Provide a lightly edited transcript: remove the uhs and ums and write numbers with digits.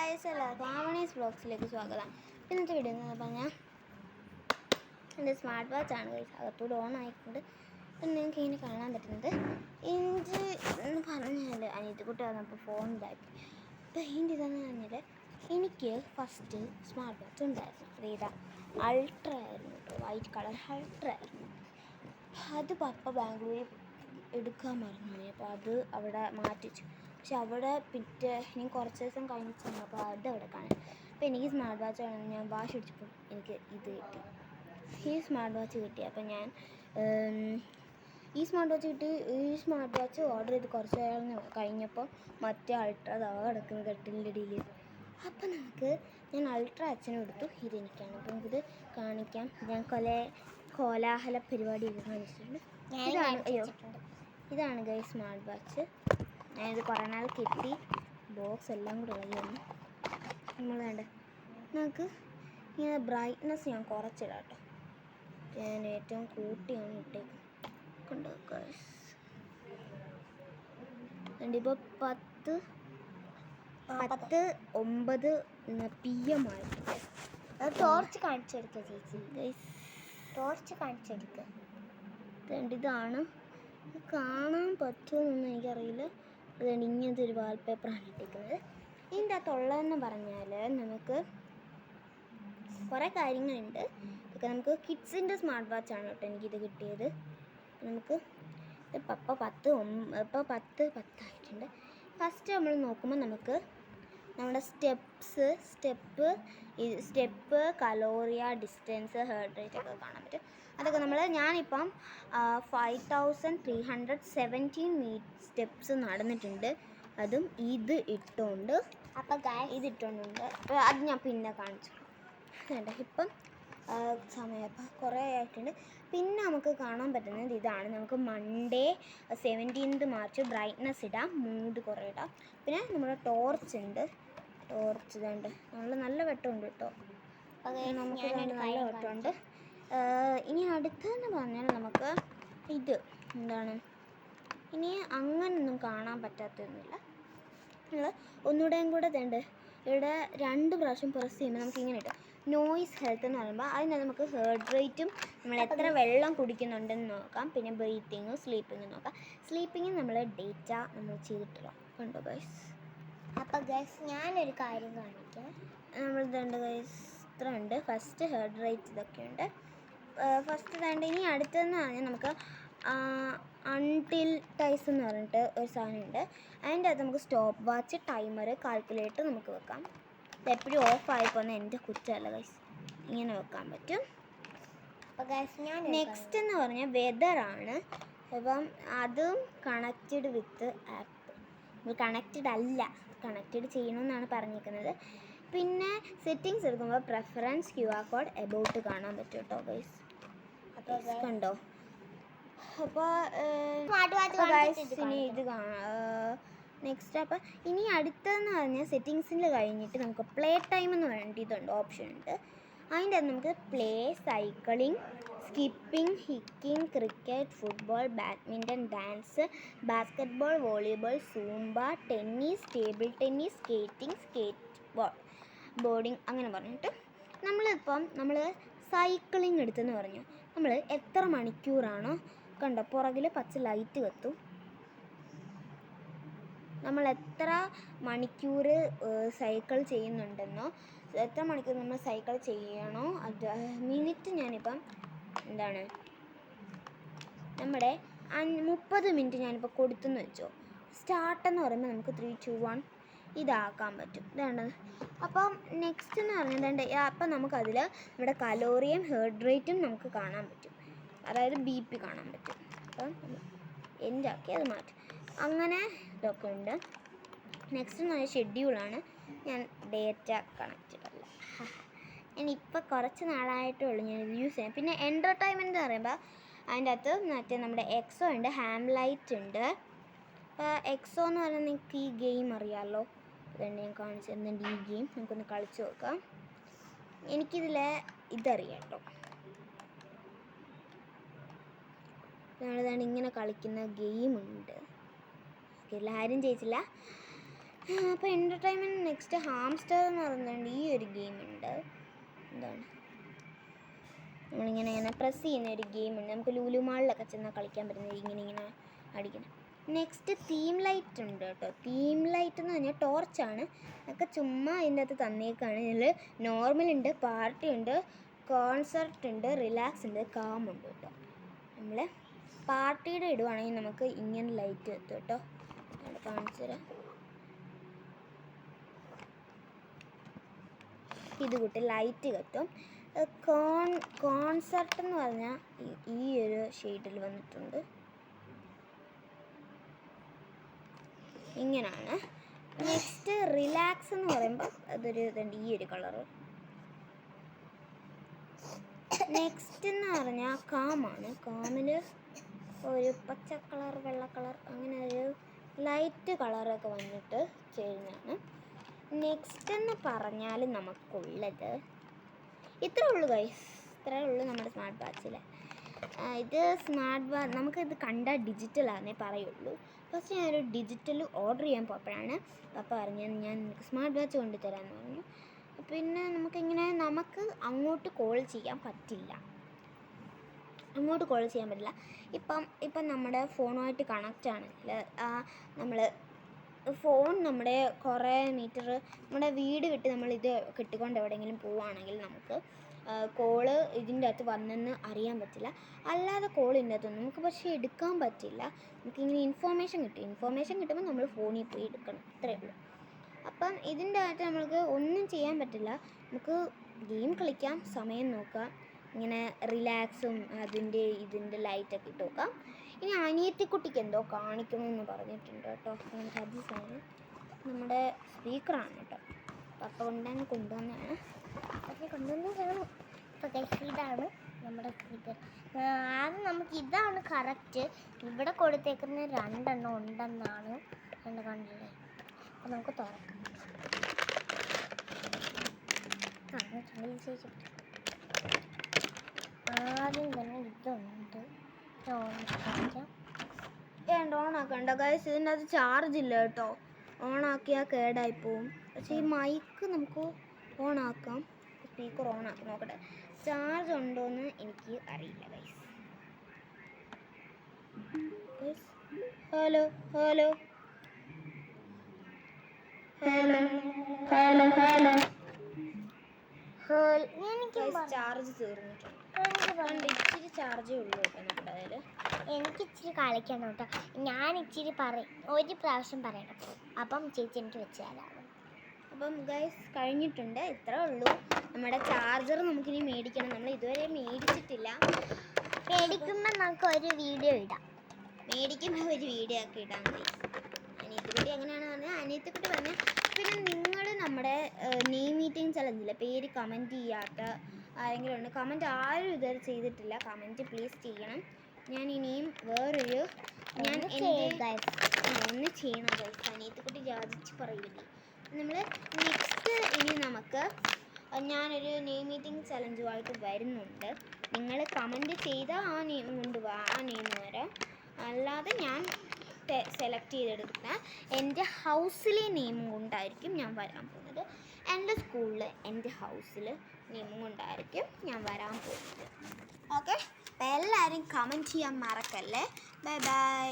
Guys എല്ലാവർക്കും ആവണീസ് വ്ളോഗ്സിലേക്ക് സ്വാഗതം. ഇന്നത്തെ വീഡിയോ എന്ന് പറഞ്ഞാൽ എൻ്റെ സ്മാർട്ട് വാച്ചാണ് ഗൈസ്. അകത്തൂടെ ഓൺ ആയിക്കൊണ്ട് പിന്നെ നിങ്ങൾക്ക് ഇങ്ങനെ കാണാൻ പറ്റുന്നത് ഇഞ്ച് എന്ന് പറഞ്ഞാൽ അനിയത്തിക്കുട്ടി വന്നപ്പോൾ ഫോണിലായി. അപ്പോൾ ഇതിൻ്റെ ഇതെന്ന് പറഞ്ഞാൽ എനിക്ക് ഫസ്റ്റ് സ്മാർട്ട് വാച്ച് ഉണ്ടായിരുന്നു. അതേതാ അൾട്ര ആയിരുന്നു കേട്ടോ, വൈറ്റ് കളർ അൾട്ര ആയിരുന്നു. അത് പപ്പ ബാംഗ്ലൂരിൽ എടുക്കാൻ മറന്നു. അപ്പോൾ അത് അവിടെ മാറ്റിച്ചു. പക്ഷെ അവിടെ ഇനി കുറച്ച് ദിവസം കഴിഞ്ഞിട്ട് ചെന്നപ്പോൾ അത് അവിടെ കാണാൻ. അപ്പോൾ എനിക്ക് സ്മാർട്ട് വാച്ച് വേണമെന്ന് ഞാൻ വാശി പിടിച്ചപ്പോൾ എനിക്ക് ഇത് കിട്ടി, ഈ സ്മാർട്ട് വാച്ച് കിട്ടി. അപ്പോൾ ഞാൻ ഈ സ്മാർട്ട് വാച്ച് ഓർഡർ ചെയ്ത് കുറച്ച് കഴിഞ്ഞപ്പോൾ മറ്റേ അൾട്ര കിടക്കുന്ന കട്ടിലിൻ്റെ ഇടയിൽ. അപ്പം ഞാൻ അൾട്ര അച്ഛനും എടുത്തു, ഇതെനിക്കാണ്. അപ്പോൾ നമുക്കിത് കാണിക്കാം. ഞാൻ കോലാഹല പരിപാടിയൊക്കെ കാണിച്ചിട്ടുണ്ട്. ഇതാണ് ഗൈസ് സ്മാർട്ട് വാച്ച്. ഞാനിത് കുറേ നാൾ കിട്ടി, ബോക്സ് എല്ലാം കൂടെ വന്നു. നമ്മൾ വേണ്ട നമുക്ക് ഇങ്ങനെ ബ്രൈറ്റ്നസ് ഞാൻ കുറച്ചിടാം കേട്ടോ. ഞാൻ ഏറ്റവും കൂട്ടിയാണ് ഇട്ടേക്കുന്നത്. കണ്ടോ ഗൈസ്, ഇപ്പോൾ 10:09 PM ആയിട്ടുണ്ട്. ടോർച്ച് കാണിച്ചെടുക്കുക ചേച്ചി, ഗൈസ് ടോർച്ച് കാണിച്ചെടുക്കുക. ഇതാണ്, കാണാൻ പറ്റുമെന്നൊന്നും എനിക്കറിയില്ല. അതുകൊണ്ട് ഇങ്ങനത്തെ ഒരു വാൾപേപ്പറാണ് ഇട്ടിരിക്കുന്നത്. ഇതിൻ്റെ അകത്തുള്ളതെന്ന് പറഞ്ഞാൽ നമുക്ക് കുറേ കാര്യങ്ങളുണ്ട്. ഇതൊക്കെ നമുക്ക് കിഡ്സിൻ്റെ സ്മാർട്ട് വാച്ചാണ് കേട്ടോ എനിക്കിത് കിട്ടിയത്. നമുക്ക് ഇപ്പോൾ 10 ഫസ്റ്റ് നമ്മൾ നോക്കുമ്പോൾ നമുക്ക് നമ്മുടെ സ്റ്റെപ്പ് കലോറിയ, ഡിസ്റ്റൻസ്, ഹേർട്ട് റേറ്റ് ഒക്കെ കാണാൻ പറ്റും. അതൊക്കെ ഞാനിപ്പം 5317 സ്റ്റെപ്സ് നടന്നിട്ടുണ്ട്. അതും ഇത് ഇട്ടുകൊണ്ട്. അപ്പോൾ ഇതിട്ടുകൊണ്ട് അപ്പോൾ അത് ഞാൻ പിന്നെ കാണിച്ചു വേണ്ട. ഇപ്പം സമയം അപ്പം കുറേ ആയിട്ടുണ്ട്. പിന്നെ നമുക്ക് കാണാൻ പറ്റുന്നത് ഇതാണ്. നമുക്ക് മൺഡേ 17 മാർച്ച് ബ്രൈറ്റ്നസ് ഇടാം, മൂഡ് കുറേ ഇടാം. പിന്നെ നമ്മുടെ ടോർച്ച് ഉണ്ട്. ടോർച്ച് ഇതുണ്ട്, നല്ല വെട്ടമുണ്ട് കേട്ടോ. നമുക്ക് നല്ല വെട്ടമുണ്ട്. ഇനി അടുത്തെന്ന് പറഞ്ഞാൽ നമുക്ക് ഇത് എന്താണ്, ഇനി അങ്ങനൊന്നും കാണാൻ പറ്റാത്തൊന്നുമില്ല. നമ്മൾ ഒന്നുകൂടെയും കൂടെ ഇതുണ്ട്. ഇവിടെ 2 പ്രാവശ്യം പ്രസ് ചെയ്യുമ്പോൾ നമുക്ക് ഇങ്ങനെ ഇട്ടു നോയ്സ് ഹെൽത്ത് എന്ന് പറയുമ്പോൾ അതിന് നമുക്ക് ഹേർട്ട് റേറ്റും നമ്മൾ എത്ര വെള്ളം കുടിക്കുന്നുണ്ടെന്ന് നോക്കാം. പിന്നെ ബ്രീത്തിങ്ങും സ്ലീപ്പിങ്ങും നോക്കാം. സ്ലീപ്പിങ് നമ്മൾ ഡേറ്റ നമ്മൾ ചെയ്തിട്ടില്ല. കണ്ടോ ഗൈസ്. അപ്പോൾ ഗൈസ് ഞാനൊരു കാര്യം കാണിക്കാം. നമ്മൾ ഇതുണ്ട് ഗൈസ്, ഇത്ര ഉണ്ട്. ഫസ്റ്റ് ഹേർട്ട് റേറ്റ് ഇതൊക്കെയുണ്ട്. ഫസ്റ്റ് ഇതുണ്ട്. ഇനി അടുത്തതെന്ന് പറഞ്ഞാൽ നമുക്ക് അൺടിൽ ടൈസ് എന്ന് പറഞ്ഞിട്ട് ഒരു സാധനമുണ്ട്. അതിൻ്റെ അകത്ത് നമുക്ക് സ്റ്റോപ്പ് വാച്ച്, ടൈമർ, കാൽക്കുലേറ്റർ നമുക്ക് വെക്കാം. ഇതെപ്പോഴും ഓഫായി പോകുന്ന എൻ്റെ കുറ്റമല്ല ഗൈസ്, ഇങ്ങനെ വെക്കാൻ പറ്റും. അപ്പോൾ ഗൈസ് നെക്സ്റ്റ് എന്ന് പറഞ്ഞാൽ വെതറാണ്. അപ്പം അതും കണക്റ്റഡ് വിത്ത് ആപ്പ്. കണക്റ്റഡ് ചെയ്യണമെന്നാണ് പറഞ്ഞിരിക്കുന്നത്. പിന്നെ സെറ്റിങ്സ് എടുക്കുമ്പോൾ പ്രെഫറൻസ്, QR കോഡ്, എബൌട്ട് കാണാൻ പറ്റും കേട്ടോ ഗൈസ്. അപ്പോൾ കണ്ടോ. അപ്പോൾ ഇനി ഇത് നെക്സ്റ്റ്. അപ്പോൾ ഇനി അടുത്തതെന്ന് പറഞ്ഞാൽ സെറ്റിങ്സിൽ കഴിഞ്ഞിട്ട് നമുക്ക് പ്ലേ ടൈം എന്ന് വേണ്ടിയിട്ടുണ്ട്, ഓപ്ഷൻ ഉണ്ട്. അതിൻ്റെ അത് നമുക്ക് play, cycling, skipping, hiking, cricket, football, badminton, dance, basketball, volleyball, Zumba, tennis, table tennis, skateboarding അങ്ങനെ പറഞ്ഞിട്ട് നമ്മൾ സൈക്ലിംഗ് എടുത്തെന്ന് പറഞ്ഞു. നമ്മൾ എത്ര മണിക്കൂറാണോ, കണ്ടോ പുറകിൽ പച്ച ലൈറ്റ് കത്തും. നമ്മൾ എത്ര മണിക്കൂർ സൈക്കിൾ ചെയ്യുന്നുണ്ടെന്നോ, എത്ര മണിക്കൂർ നമ്മൾ സൈക്കിൾ ചെയ്യണോ അത് മിനിറ്റ് ഞാനിപ്പം എന്താണ് നമ്മുടെ 30 മിനിറ്റ് ഞാനിപ്പോൾ കൊടുത്തെന്ന് വെച്ചോ. സ്റ്റാർട്ടെന്ന് പറയുമ്പോൾ നമുക്ക് 3, 2, 1 ഇതാക്കാൻ പറ്റും. ഇതാണ്. അപ്പം നെക്സ്റ്റ് എന്ന് പറഞ്ഞത് അപ്പം നമുക്കതിൽ നമ്മുടെ കലോറിയും ഹേർട്ട് റേറ്റും നമുക്ക് കാണാൻ പറ്റും. അതായത് BP കാണാൻ പറ്റും. അപ്പം എൻ്റെ ആക്കി അത് മാറ്റും. അങ്ങനെ ഇതൊക്കെ ഉണ്ട്. നെക്സ്റ്റ് എന്ന് പറഞ്ഞാൽ ഷെഡ്യൂളാണ്. ഞാൻ ഡേറ്റ കണക്റ്റഡ് അല്ല, ഞാനിപ്പോൾ കുറച്ച് നാളായിട്ടേ ഉള്ളൂ ഞാനിത് യൂസ് ചെയ്യാം. പിന്നെ എൻ്റർടൈൻമെൻറ്റ് എന്ന് പറയുമ്പോൾ അതിൻ്റെ അകത്ത് നമ്മുടെ എക്സോ ഉണ്ട്, ഹാം ലൈറ്റ് ഉണ്ട്. എക്സോ എന്ന് പറയുന്നത് നിങ്ങൾക്ക് ഈ ഗെയിം അറിയാമല്ലോ, അതുകൊണ്ട് ഞാൻ കാണിച്ചു തരുന്നുണ്ട്. ഈ ഗെയിം നമുക്കൊന്ന് കളിച്ച് നോക്കാം. ഇതറിയാം കേട്ടോ. നമ്മളിതാണ് ഇങ്ങനെ കളിക്കുന്ന ഗെയിമുണ്ട്. എല്ലാവരും ജയിച്ചില്ല. അപ്പോൾ എൻ്റർടൈൻമെൻറ്റ് നെക്സ്റ്റ് ഹാംസ്റ്റർ എന്ന് പറഞ്ഞുകൊണ്ട് ഈ ഒരു ഗെയിമുണ്ട്. എന്താണ്, നമ്മളിങ്ങനെ പ്രസ് ചെയ്യുന്ന ഒരു ഗെയിമുണ്ട്. നമുക്ക് ലുലു മാളിലൊക്കെ ചെന്നാൽ കളിക്കാൻ പറ്റുന്നത് ഇങ്ങനെ അടിക്കണം. നെക്സ്റ്റ് തീം ലൈറ്റ് ഉണ്ട് കേട്ടോ. തീം ലൈറ്റ് എന്ന് പറഞ്ഞാൽ ടോർച്ചാണ്. ഒക്കെ ചുമ്മാ അതിൻ്റെ അകത്ത് തന്നേക്കാണ്. ഇതിൽ നോർമൽ ഉണ്ട്, പാർട്ടി ഉണ്ട്, കോൺസെർട്ട് ഉണ്ട്, റിലാക്സ് ഉണ്ട്, കാം ഉണ്ട് കേട്ടോ. നമ്മൾ പാർട്ടിയുടെ ഇടുവാണെങ്കിൽ നമുക്ക് ഇങ്ങനെ ലൈറ്റ് എത്തും കേട്ടോ. അവിടെ കാണിച്ചു തരാം. ഇത് കൂട്ടി ലൈറ്റ് കത്തും. കോൺസെർട്ട് എന്ന് പറഞ്ഞാൽ ഈ ഒരു ഷെയ്ഡിൽ വന്നിട്ടുണ്ട്. ഇങ്ങനെയാണ്. നെക്സ്റ്റ് റിലാക്സ് എന്ന് പറയുമ്പോൾ അതൊരു ഇതുണ്ട്, ഈ ഒരു കളറ്. നെക്സ്റ്റ് എന്ന് പറഞ്ഞാൽ കാമാണ്. കാമിൽ ഒരു പച്ച കളർ, വെള്ള കളർ, അങ്ങനെ ഒരു ലൈറ്റ് കളറൊക്കെ വന്നിട്ട് ചെയ്യുന്നതാണ്. നെക്സ്റ്റ് എന്ന് പറഞ്ഞാൽ നമുക്കുള്ളത് ഇത്രേ ഉള്ളൂ ഗൈസ്. ഇത്രേ ഉള്ളൂ നമ്മുടെ സ്മാർട്ട് വാച്ചിൽ. ഇത് സ്മാർട്ട് വാച്ച് നമുക്കിത് കണ്ടാൽ ഡിജിറ്റലാണെന്നേ പറയുള്ളൂ. ഫസ്റ്റ് ഞാനൊരു ഡിജിറ്റൽ ഓർഡർ ചെയ്യാൻ പോയപ്പോഴാണ് പപ്പ പറഞ്ഞത് ഞാൻ നിനക്ക് സ്മാർട്ട് വാച്ച് കൊണ്ടുതരാമെന്ന് പറഞ്ഞു. പിന്നെ നമുക്ക് അങ്ങോട്ട് കോൾ ചെയ്യാൻ പറ്റില്ല. ഇപ്പം നമ്മുടെ ഫോണുമായിട്ട് കണക്റ്റ് ആണെങ്കിൽ നമ്മൾ ഫോൺ നമ്മുടെ കുറേ മീറ്റർ നമ്മുടെ വീട് വിട്ട് നമ്മളിത് കിട്ടിക്കൊണ്ട് എവിടെയെങ്കിലും പോവുകയാണെങ്കിൽ നമുക്ക് കോള് ഇതിൻ്റെ അകത്ത് വന്നെന്ന് അറിയാൻ പറ്റില്ല. അല്ലാതെ കോൾ ഇതിൻ്റെ അകത്തൊന്നും നമുക്ക് പക്ഷേ എടുക്കാൻ പറ്റില്ല. നമുക്കിങ്ങനെ ഇൻഫോർമേഷൻ കിട്ടുമ്പോൾ നമ്മൾ ഫോണിൽ പോയി എടുക്കണം, ഇത്രയേ ഉള്ളൂ. അപ്പം ഇതിൻ്റെ അകത്ത് നമ്മൾക്ക് ഒന്നും ചെയ്യാൻ പറ്റില്ല. നമുക്ക് ഗെയിം കളിക്കാം, സമയം നോക്കാം, ഇങ്ങനെ റിലാക്സും ഇതിൻ്റെ ലൈറ്റൊക്കെ ഇട്ട് നോക്കാം. ഇനി അനിയത്തിക്കുട്ടിക്ക് എന്തോ കാണിക്കണമെന്ന് പറഞ്ഞിട്ടുണ്ട് കേട്ടോ. അത് നമ്മുടെ സ്പീക്കറാണ് കേട്ടോ. പപ്പ കൊണ്ടുവന്നതാണ്. ഇതാണ് നമ്മുടെ സ്പീക്കർ. ആദ്യം നമുക്ക് ഇതാണ് കറക്റ്റ്. ഇവിടെ കൊടുത്തേക്കുന്ന 2 എണ്ണം ഉണ്ടെന്നാണ് കണ്ടില്ലേ. അപ്പം നമുക്ക് തുറക്കാം. ആദ്യം തന്നെ ഇതുണ്ട്. ഓണാക്കണ്ട ഗൈസ്, ഇതിൻ്റെ അത് ചാർജ് ഇല്ല കേട്ടോ. ഓണാക്കിയാൽ കേടായി പോവും. പക്ഷേ ഈ മൈക്ക് നമുക്ക് ഓണാക്കാം. സ്പീക്കർ ഓണാക്കി നോക്കട്ടെ, ചാർജ് ഉണ്ടോയെന്ന് എനിക്ക് അറിയില്ല guys. Hello hello hello hello hello charge തീർന്നിട്ടുണ്ട്. ഇച്ചിരി ചാർജേ ഉള്ളൂ കേട്ടോ നമ്മുടെ അതിൽ. എനിക്ക് ഇച്ചിരി കളിക്കണം കേട്ടോ. ഞാൻ ഇച്ചിരി ഒരു പ്രാവശ്യം പറയണം. അപ്പം ചേച്ചി എനിക്ക് വെച്ച് തരാം. അപ്പം ഗൈസ് കഴിഞ്ഞിട്ടുണ്ട്. ഇത്രേ ഉള്ളൂ. നമ്മുടെ ചാർജർ നമുക്കിനി മേടിക്കണം. നമ്മൾ ഇതുവരെ മേടിച്ചിട്ടില്ല. മേടിക്കുമ്പോൾ നമുക്ക് ഒരു വീഡിയോ ഇടാം. ഒക്കെ ഇടാം ഗൈസ്. അനിയത്തിക്കുട്ടി എങ്ങനെയാണെന്ന് പറഞ്ഞാൽ അനിയത്തിക്കുട്ടി പറഞ്ഞാൽ പിന്നെ നിങ്ങൾ നമ്മുടെ നെയിം മീറ്റിംഗ് ചലഞ്ചില്ല പേര് കമൻറ്റ് ചെയ്യാത്ത ആരെങ്കിലും ഉണ്ട്. കമൻറ്റ് ആരും ഇതുവരെ ചെയ്തിട്ടില്ല. കമൻറ്റ് പ്ലീസ് ചെയ്യണം. ഞാൻ ഇനിയും വേറൊരു ഒന്ന് ചെയ്യണം ഗൈസ്. അനിയത്തിക്കുട്ടി യാചിച്ച് പറയില്ലേ. നമ്മൾ നെക്സ്റ്റ് ഇനി നമുക്ക് ഞാനൊരു നെയിം മീറ്റിംഗ് ചലഞ്ചുമായിട്ട് വരുന്നുണ്ട്. നിങ്ങൾ കമൻറ്റ് ചെയ്താൽ ആ നെയിം കൊണ്ടുപോകാം, ആ നെയിം വരാം. അല്ലാതെ ഞാൻ സെലക്ട് ചെയ്തെടുക്കുന്ന എൻ്റെ ഹൗസിലെ നെയിമും കൊണ്ടായിരിക്കും ഞാൻ വരാൻ പോകുന്നത്. എൻ്റെ സ്കൂളിൽ എൻ്റെ ഹൗസിൽ നെയിമും കൊണ്ടായിരിക്കും ഞാൻ വരാൻ പോകുന്നത്. ഓക്കെ, അപ്പോൾ എല്ലാവരും കമൻറ്റ് ചെയ്യാൻ മറക്കല്ലേ. Bye bye.